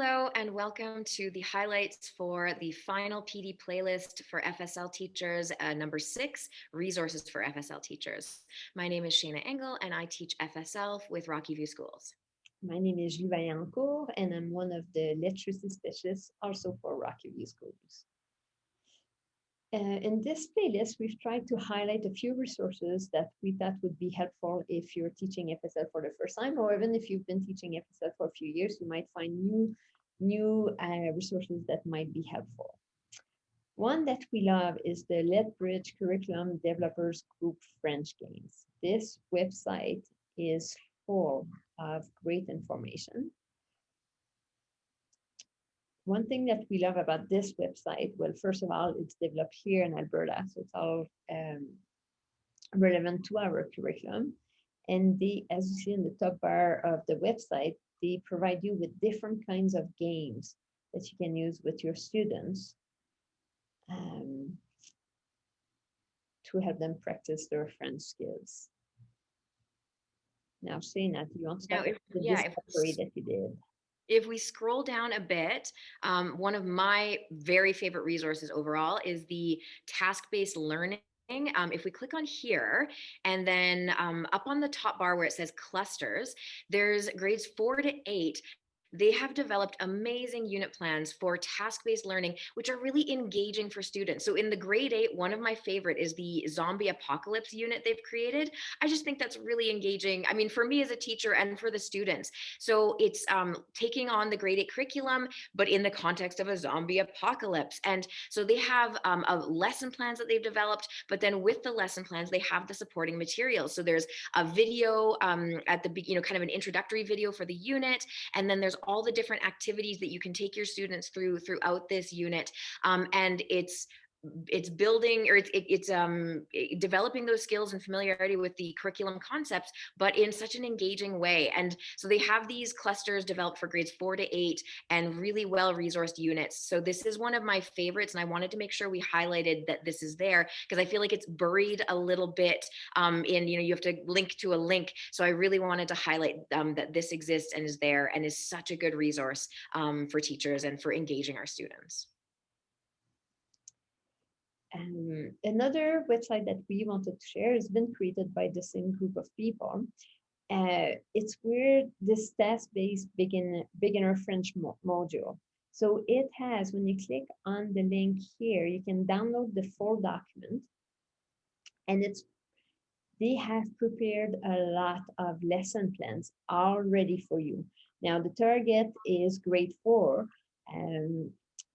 Hello and welcome to the highlights for the final PD playlist for FSL teachers, number 6, resources for FSL teachers. My name is Shayna Engel and I teach FSL with Rocky View Schools. My name is Julie Vaillancourt, and I'm one of the literacy specialists also for Rocky View Schools. In this playlist, we've tried to highlight a few resources that we thought would be helpful if you're teaching FSL for the first time, or even if you've been teaching FSL for a few years, you might find new resources that might be helpful. One that we love is the Lethbridge Curriculum Developers Group French Games. This website is full of great information. One thing that we love about this website, well, first of all, it's developed here in Alberta, so it's all relevant to our curriculum. And as you see in the top bar of the website, they provide you with different kinds of games that you can use with your students to help them practice their French skills. Now, Shayna, do you want to talk about the discovery that you did? If we scroll down a bit, one of my very favorite resources overall is the task-based learning. If we click on here and then up on the top bar where it says clusters, there's grades 4 to 8. They have developed amazing unit plans for task-based learning, which are really engaging for students. So in the grade 8, one of my favorite is the zombie apocalypse unit they've created. I just think that's really engaging. I mean, for me as a teacher and for the students. So it's taking on the grade 8 curriculum, but in the context of a zombie apocalypse. And so they have lesson plans that they've developed, but then with the lesson plans, they have the supporting materials. So there's a video at the, kind of an introductory video for the unit. And then there's all the different activities that you can take your students throughout this unit. And it's building or it's developing those skills and familiarity with the curriculum concepts, but in such an engaging way. And so they have these clusters developed for grades 4 to 8 and really well resourced units. So this is one of my favorites, and I wanted to make sure we highlighted that this is there because I feel like it's buried a little bit in, you have to link to a link. So I really wanted to highlight that this exists and is there and is such a good resource for teachers and for engaging our students. Another website that we wanted to share has been created by the same group of people. It's where this task-based beginner French module. So it has, when you click on the link here, you can download the full document, and they have prepared a lot of lesson plans already for you. Now the target is grade 4,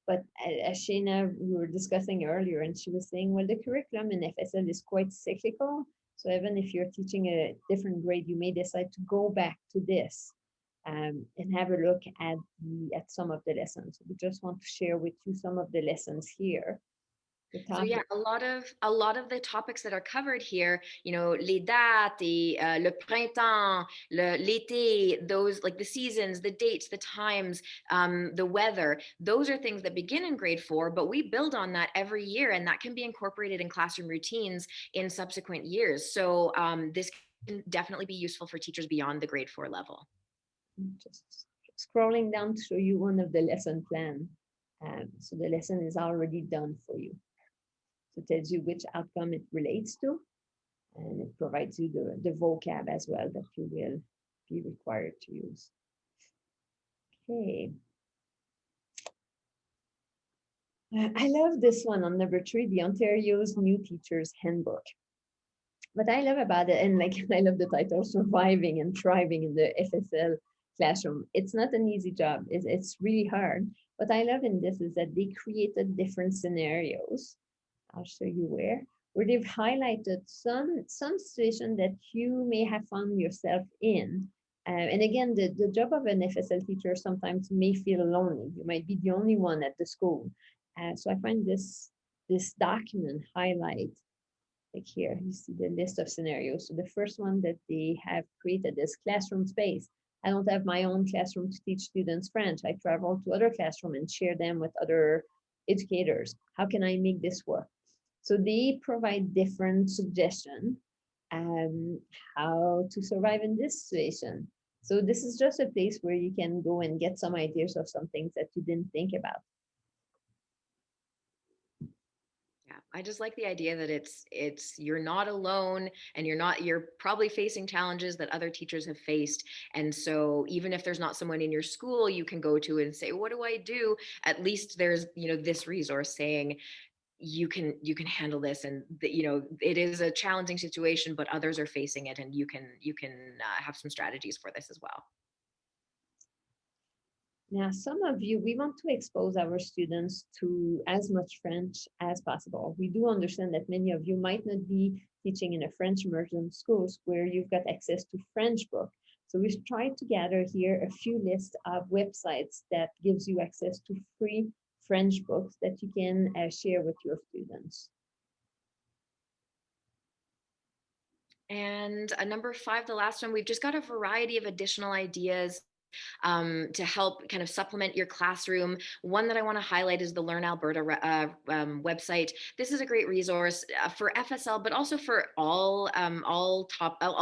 but as Shayna, we were discussing earlier, and she was saying, well, the curriculum in FSL is quite cyclical. So even if you're teaching a different grade, you may decide to go back to this and have a look at some of the lessons. We just want to share with you some of the lessons here. So yeah, a lot of the topics that are covered here, les dates, le printemps, l'été, those like the seasons, the dates, the times, the weather, those are things that begin in grade 4, but we build on that every year, and that can be incorporated in classroom routines in subsequent years. So this can definitely be useful for teachers beyond the grade 4 level. Just scrolling down to show you one of the lesson plan. So the lesson is already done for you. So it tells you which outcome it relates to, and it provides you the vocab as well that you will be required to use. Okay. I love this one on number 3, the Ontario's New Teachers Handbook. What I love about it, and I love the title, Surviving and Thriving in the FSL Classroom. It's not an easy job. It's really hard. What I love in this is that they created different scenarios. I'll show you where they've highlighted some situation that you may have found yourself in. And again, the job of an FSL teacher sometimes may feel lonely. You might be the only one at the school. So I find this document highlight, like here, you see the list of scenarios. So the first one that they have created is classroom space. I don't have my own classroom to teach students French. I travel to other classrooms and share them with other educators. How can I make this work? So they provide different suggestions how to survive in this situation. So this is just a place where you can go and get some ideas of some things that you didn't think about. Yeah, I just like the idea that it's you're not alone, and you're probably facing challenges that other teachers have faced. And so even if there's not someone in your school you can go to and say, what do I do? At least there's, this resource saying you can handle this, and it is a challenging situation, but others are facing it, and you can have some strategies for this as well. Now, some of you, we want to expose our students to as much French as possible. We do understand that many of you might not be teaching in a French immersion schools where you've got access to French book. So we've tried to gather here a few lists of websites that gives you access to free French books that you can share with your students. And number 5, the last one, we've just got a variety of additional ideas to help kind of supplement your classroom. One that I want to highlight is the Learn Alberta website. This is a great resource for FSL, but also for all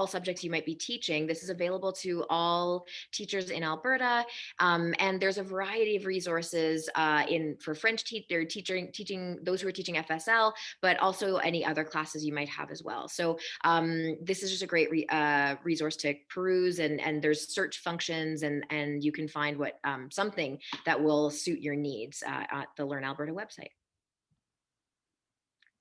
subjects you might be teaching. This is available to all teachers in Alberta, and there's a variety of resources in for French teaching those who are teaching FSL, but also any other classes you might have as well. So this is just a great resource to peruse, and there's search functions, and you can find something that will suit your needs at the Learn Alberta website.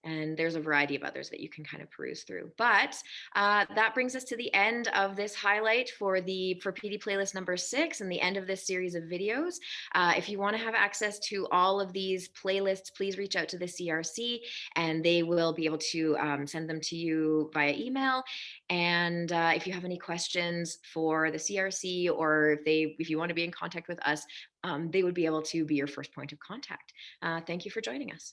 And there's a variety of others that you can kind of peruse through. But that brings us to the end of this highlight for PD playlist number 6, and the end of this series of videos. If you want to have access to all of these playlists, please reach out to the CRC, and they will be able to send them to you via email. And if you have any questions for the CRC, or if you want to be in contact with us, they would be able to be your first point of contact. Thank you for joining us.